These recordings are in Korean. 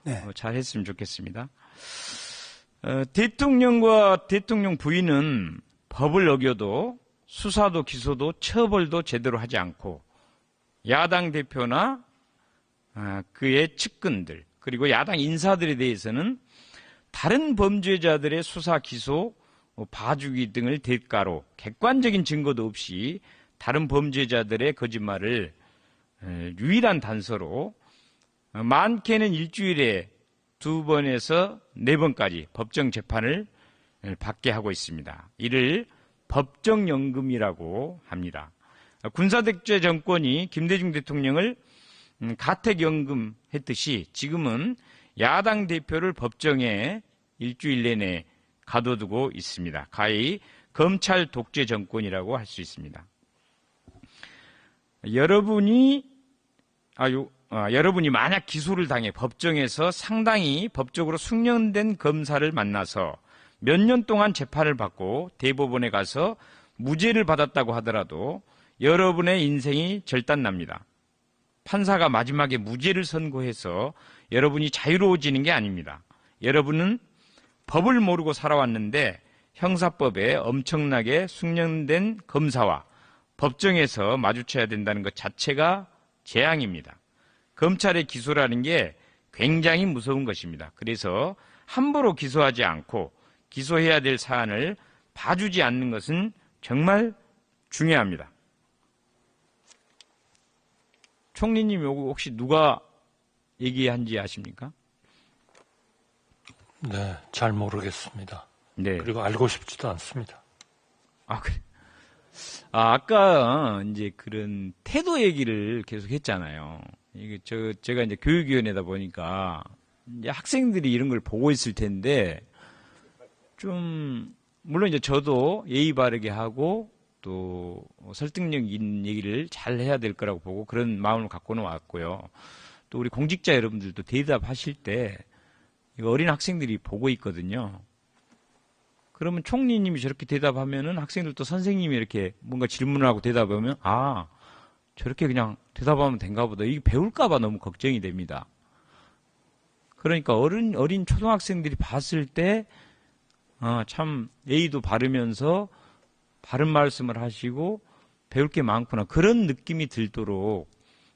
네. 잘 했으면 좋겠습니다. 대통령과 대통령 부인은 법을 어겨도 수사도 기소도 처벌도 제대로 하지 않고 야당 대표나 그의 측근들 그리고 야당 인사들에 대해서는 다른 범죄자들의 수사 기소, 봐주기 등을 대가로 객관적인 증거도 없이 다른 범죄자들의 거짓말을 유일한 단서로 많게는 일주일에 2번에서 4번까지 법정 재판을 받게 하고 있습니다. 이를 법정연금이라고 합니다. 군사독재 정권이 김대중 대통령을 가택연금 했듯이 지금은 야당 대표를 법정에 일주일 내내 가둬두고 있습니다. 가히 검찰 독재 정권이라고 할 수 있습니다. 여러분이 만약 기소를 당해 법정에서 상당히 법적으로 숙련된 검사를 만나서 몇 년 동안 재판을 받고 대법원에 가서 무죄를 받았다고 하더라도 여러분의 인생이 절단납니다. 판사가 마지막에 무죄를 선고해서 여러분이 자유로워지는 게 아닙니다. 여러분은 법을 모르고 살아왔는데 형사법에 엄청나게 숙련된 검사와 법정에서 마주쳐야 된다는 것 자체가 재앙입니다. 검찰의 기소라는 게 굉장히 무서운 것입니다. 그래서 함부로 기소하지 않고 기소해야 될 사안을 봐주지 않는 것은 정말 중요합니다. 총리님 혹시 누가 얘기한지 아십니까? 네, 잘 모르겠습니다. 네. 그리고 알고 싶지도 않습니다. 그래. 아까 이제 그런 태도 얘기를 계속 했잖아요. 이게 제가 이제 교육위원회다 보니까 이제 학생들이 이런 걸 보고 있을 텐데 좀 물론 이제 저도 예의 바르게 하고 또 설득력 있는 얘기를 잘 해야 될 거라고 보고 그런 마음을 갖고는 왔고요. 또 우리 공직자 여러분들도 대답하실 때 이거 어린 학생들이 보고 있거든요. 그러면 총리님이 저렇게 대답하면은 학생들도 선생님이 이렇게 뭔가 질문을 하고 대답하면 저렇게 그냥 대답하면 된가 보다. 이게 배울까 봐 너무 걱정이 됩니다. 그러니까 어린 초등학생들이 봤을 때 참 예의도 바르면서 바른 말씀을 하시고 배울 게 많구나. 그런 느낌이 들도록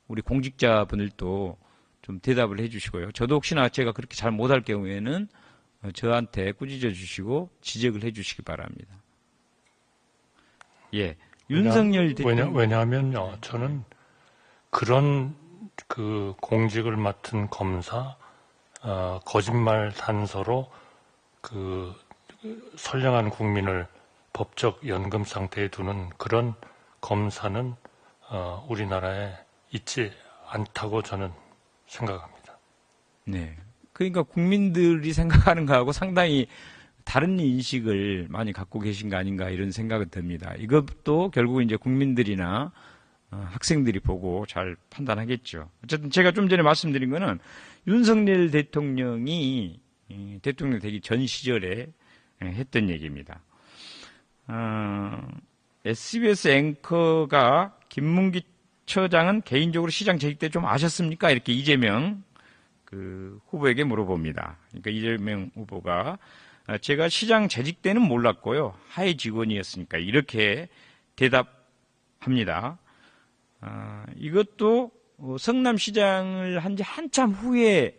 우리 공직자분들도 좀 대답을 해 주시고요. 저도 혹시나 제가 그렇게 잘 못할 경우에는 저한테 꾸짖어 주시고 지적을 해 주시기 바랍니다. 예. 윤석열 대통령. 왜냐하면요, 저는 그런 그 공직을 맡은 검사, 거짓말 단서로 그 선량한 국민을 법적 연금 상태에 두는 그런 검사는 우리나라에 있지 않다고 저는 생각합니다. 네. 그러니까 국민들이 생각하는 거하고 상당히 다른 인식을 많이 갖고 계신 거 아닌가 이런 생각은 듭니다. 이것도 결국 이제 국민들이나 학생들이 보고 잘 판단하겠죠. 어쨌든 제가 좀 전에 말씀드린 거는 윤석열 대통령이 대통령 되기 전 시절에 했던 얘기입니다. SBS 앵커가 김문기 처장은 개인적으로 시장 재직 때 좀 아셨습니까? 이렇게 이재명 후보에게 물어봅니다. 그러니까 이재명 후보가 제가 시장 재직 때는 몰랐고요. 하위 직원이었으니까 이렇게 대답합니다. 이것도 성남시장을 한 지 한참 후에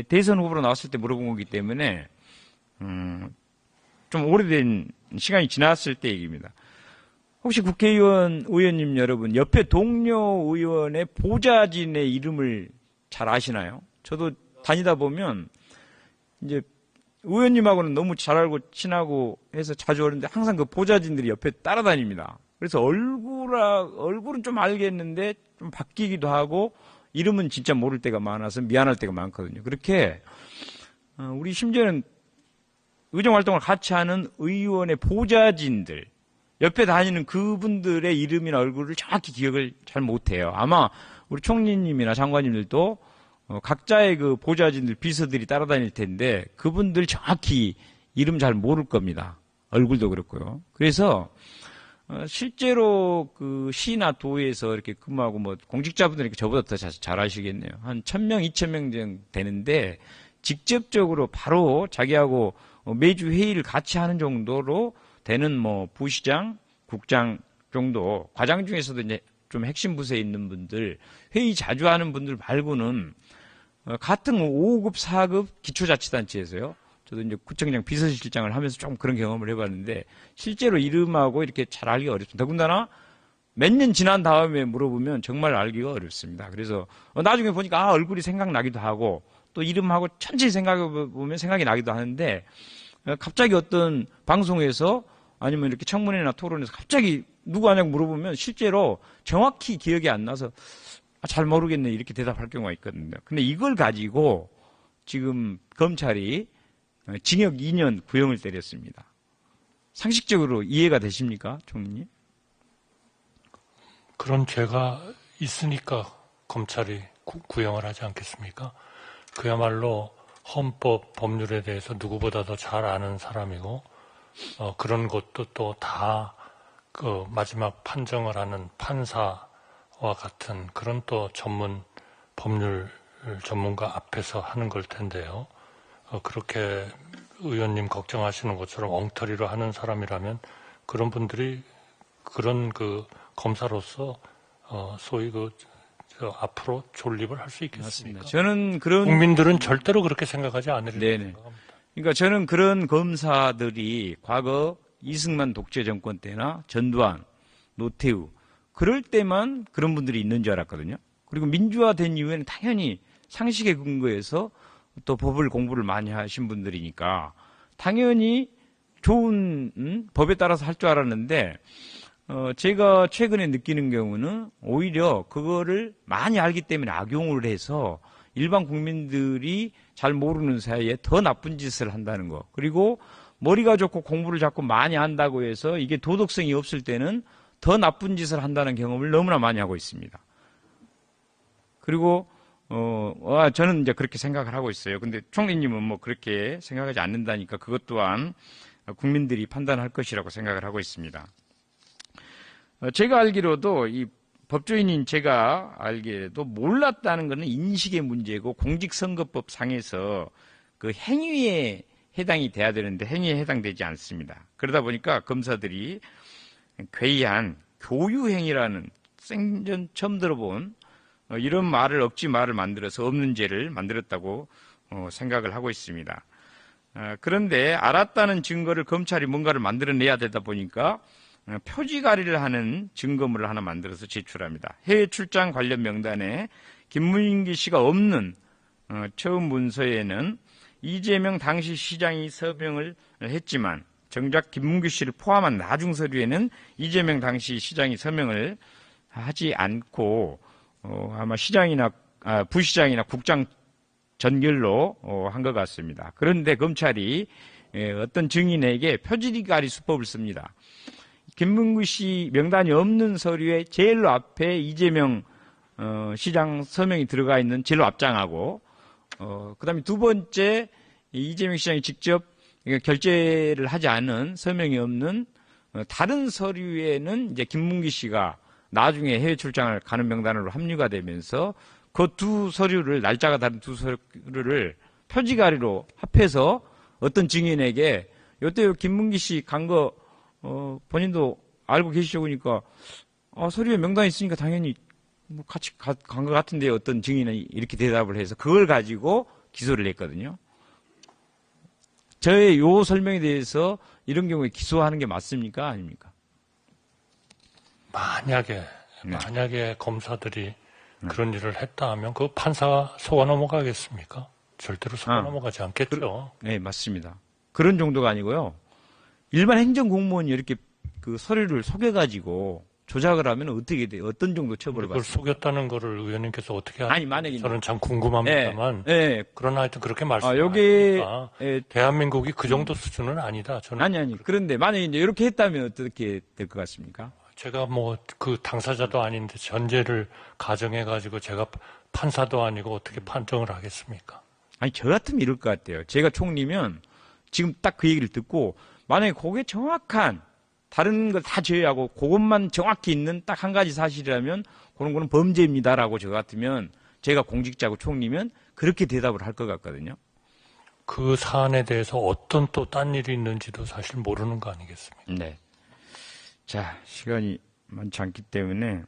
대선 후보로 나왔을 때 물어본 거기 때문에 좀 오래된 시간이 지났을 때 얘기입니다. 혹시 국회의원 의원님 여러분 옆에 동료 의원의 보좌진의 이름을 잘 아시나요? 저도 다니다 보면 이제 의원님하고는 너무 잘 알고 친하고 해서 자주 오는데 항상 그 보좌진들이 옆에 따라다닙니다. 그래서 얼굴은 좀 알겠는데 좀 바뀌기도 하고 이름은 진짜 모를 때가 많아서 미안할 때가 많거든요. 그렇게 우리 심지어는 의정활동을 같이 하는 의원의 보좌진들 옆에 다니는 그분들의 이름이나 얼굴을 정확히 기억을 잘 못해요. 아마 우리 총리님이나 장관님들도 각자의 그 보좌진들 비서들이 따라다닐 텐데 그분들 정확히 이름 잘 모를 겁니다. 얼굴도 그렇고요. 그래서 실제로 그 시나 도에서 이렇게 근무하고 뭐 공직자분들이 저보다 더 잘 아시겠네요. 한 1000명, 2000명 정도 되는데 직접적으로 바로 자기하고 매주 회의를 같이 하는 정도로 되는 뭐 부시장, 국장 정도, 과장 중에서도 이제 좀 핵심 부서에 있는 분들, 회의 자주 하는 분들 말고는 같은 5급, 4급 기초자치단체에서요. 저도 이제 구청장 비서실장을 하면서 좀 그런 경험을 해봤는데 실제로 이름하고 이렇게 잘 알기가 어렵습니다. 더군다나 몇 년 지난 다음에 물어보면 정말 알기가 어렵습니다. 그래서 나중에 보니까 얼굴이 생각나기도 하고 또 이름하고 천천히 생각해보면 생각이 나기도 하는데 갑자기 어떤 방송에서 아니면 이렇게 청문회나 토론에서 갑자기 누구 하냐고 물어보면 실제로 정확히 기억이 안 나서 잘 모르겠네 이렇게 대답할 경우가 있거든요. 근데 이걸 가지고 지금 검찰이 징역 2년 구형을 때렸습니다. 상식적으로 이해가 되십니까, 총리님? 그런 죄가 있으니까 검찰이 구형을 하지 않겠습니까? 그야말로 헌법, 법률에 대해서 누구보다 더 잘 아는 사람이고 그런 것도 또 다 그 마지막 판정을 하는 판사와 같은 그런 또 법률 전문가 앞에서 하는 걸 텐데요. 그렇게 의원님 걱정하시는 것처럼 엉터리로 하는 사람이라면 그런 분들이 그런 그 검사로서 소위 앞으로 존립을 할 수 있겠습니까? 맞습니다. 저는 그런 국민들은 절대로 그렇게 생각하지 않으리라고 네네. 생각합니다. 그러니까 저는 그런 검사들이 과거 이승만 독재 정권 때나 전두환, 노태우 그럴 때만 그런 분들이 있는 줄 알았거든요. 그리고 민주화된 이후에는 당연히 상식에 근거해서 또 법을 공부를 많이 하신 분들이니까 당연히 좋은 법에 따라서 할 줄 알았는데 제가 최근에 느끼는 경우는 오히려 그거를 많이 알기 때문에 악용을 해서 일반 국민들이 잘 모르는 사이에 더 나쁜 짓을 한다는 거. 그리고 머리가 좋고 공부를 자꾸 많이 한다고 해서 이게 도덕성이 없을 때는 더 나쁜 짓을 한다는 경험을 너무나 많이 하고 있습니다. 그리고 저는 이제 그렇게 생각을 하고 있어요. 근데 총리님은 뭐 그렇게 생각하지 않는다니까 그것 또한 국민들이 판단할 것이라고 생각을 하고 있습니다. 제가 알기로도 이 법조인인 제가 알기에도 몰랐다는 것은 인식의 문제고 공직선거법 상에서 그 행위에 해당이 돼야 되는데 행위에 해당되지 않습니다. 그러다 보니까 검사들이 괴이한 교유행위라는 생전 처음 들어본 이런 말을 억지 말을 만들어서 없는 죄를 만들었다고 생각을 하고 있습니다. 그런데 알았다는 증거를 검찰이 뭔가를 만들어내야 되다 보니까 표지가리를 하는 증거물을 하나 만들어서 제출합니다. 해외 출장 관련 명단에 김문기 씨가 없는 처음 문서에는 이재명 당시 시장이 서명을 했지만 정작 김문기 씨를 포함한 나중 서류에는 이재명 당시 시장이 서명을 하지 않고 아마 부시장이나 국장 전결로 한 것 같습니다. 그런데 검찰이 어떤 증인에게 표지가리 수법을 씁니다. 김문기 씨 명단이 없는 서류에 제일 앞에 이재명 시장 서명이 들어가 있는 제일 앞장하고 그다음에 두 번째 이재명 시장이 직접 결재를 하지 않은 서명이 없는 다른 서류에는 이제 김문기 씨가 나중에 해외 출장을 가는 명단으로 합류가 되면서 그 두 서류를 날짜가 다른 두 서류를 표지가리로 합해서 어떤 증인에게 요때 김문기 씨 간 거 본인도 알고 계시죠? 그러니까 서류에 명단이 있으니까 당연히 뭐 같이 간 것 같은데 어떤 증인이 이렇게 대답을 해서 그걸 가지고 기소를 했거든요. 저의 요 설명에 대해서 이런 경우에 기소하는 게 맞습니까? 아닙니까? 만약에 검사들이 그런 일을 했다 하면 그 판사가 속아 넘어가겠습니까? 절대로 속아 넘어가지 않겠죠. 네, 맞습니다. 그런 정도가 아니고요. 일반 행정공무원이 이렇게 그 서류를 속여가지고 조작을 하면 어떻게 돼요? 어떤 정도 처벌을 그걸 받습니까? 속였다는 거를 의원님께서 어떻게 아니, 만약에 저는 참 궁금합니다만 네. 그러나 하여튼 그렇게 여기 말씀하시니까 대한민국이 그 정도 수준은 아니다. 저는 아니. 그런데 만약에 이제 이렇게 했다면 어떻게 될 것 같습니까? 제가 뭐 그 당사자도 아닌데 전제를 가정해 가지고 제가 판사도 아니고 어떻게 판정을 하겠습니까? 아니, 저 같으면 이럴 것 같아요. 제가 총리면 지금 딱 그 얘기를 듣고 만약에 그게 정확한 다른 걸 다 제외하고 그것만 정확히 있는 딱 한 가지 사실이라면 그런 거는 범죄입니다라고 저 같으면 제가 공직자고 총리면 그렇게 대답을 할 것 같거든요. 그 사안에 대해서 어떤 또 딴 일이 있는지도 사실 모르는 거 아니겠습니까? 네. 자, 시간이 많지 않기 때문에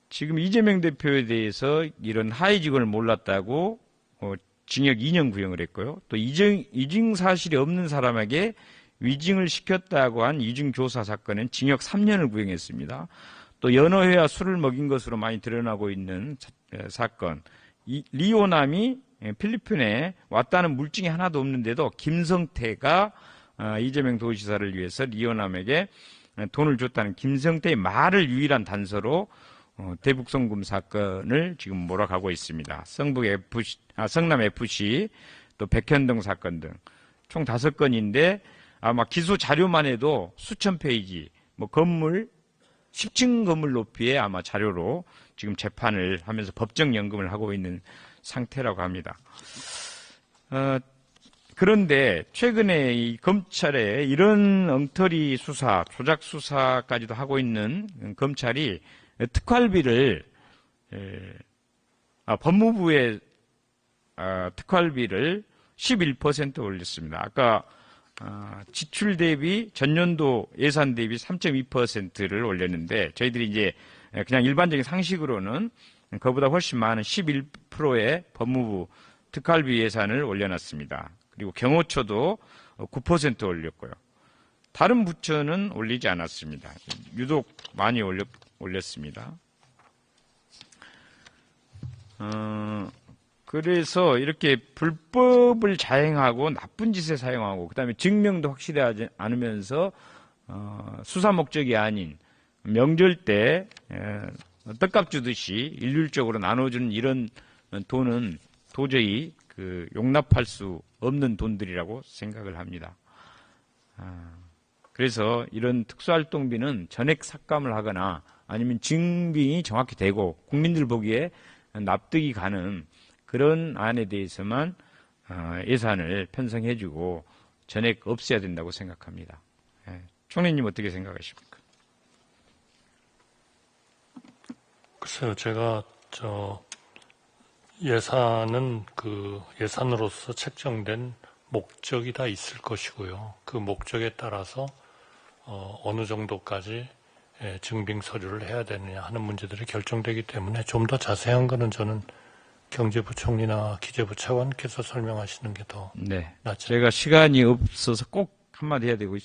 지금 이재명 대표에 대해서 이런 하위 직원을 몰랐다고 징역 2년 구형을 했고요. 또 위증 사실이 없는 사람에게 위증을 시켰다고 한 위증교사 사건은 징역 3년을 구형했습니다. 또 연어회와 술을 먹인 것으로 많이 드러나고 있는 사건. 리오남이 필리핀에 왔다는 물증이 하나도 없는데도 김성태가 이재명 도지사를 위해서 리오남에게 돈을 줬다는 김성태의 말을 유일한 단서로 대북송금 사건을 지금 몰아가고 있습니다. 성남 FC, 또 백현동 사건 등 총 5건인데 아마 기소 자료만 해도 수천 페이지, 뭐 건물 10층 건물 높이의 아마 자료로 지금 재판을 하면서 법정 연금을 하고 있는 상태라고 합니다. 그런데 최근에 이 검찰에 이런 엉터리 수사, 조작 수사까지도 하고 있는 검찰이 특활비를 법무부의 특활비를 11% 올렸습니다. 아까 지출 대비 전년도 예산 대비 3.2%를 올렸는데 저희들이 이제 그냥 일반적인 상식으로는 그보다 훨씬 많은 11%의 법무부 특활비 예산을 올려놨습니다. 그리고 경호처도 9% 올렸고요. 다른 부처는 올리지 않았습니다. 유독 많이 올렸습니다. 그래서 이렇게 불법을 자행하고 나쁜 짓에 사용하고 그다음에 증명도 확실하지 않으면서 수사 목적이 아닌 명절 때 떡값 주듯이 일률적으로 나눠주는 이런 돈은 도저히 용납할 수 없는 돈들이라고 생각을 합니다. 그래서 이런 특수활동비는 전액 삭감을 하거나 아니면 증빙이 정확히 되고 국민들 보기에 납득이 가는 그런 안에 대해서만 예산을 편성해주고 전액 없애야 된다고 생각합니다. 총리님 어떻게 생각하십니까? 글쎄요, 제가 예산은 그 예산으로서 책정된 목적이 다 있을 것이고요. 그 목적에 따라서 어느 정도까지 증빙 서류를 해야 되느냐 하는 문제들이 결정되기 때문에 좀 더 자세한 거는 저는 경제부총리나 기재부 차관께서 설명하시는 게 더 낫죠. 제가 시간이 없어서 꼭 한마디 해야 되고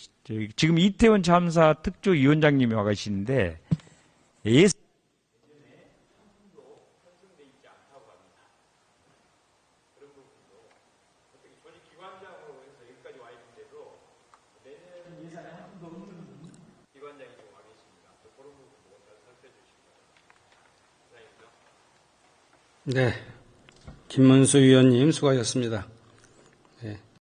지금 이태원 참사 특조위원장님이 와 계시는데 네, 김문수 위원님 수고하셨습니다.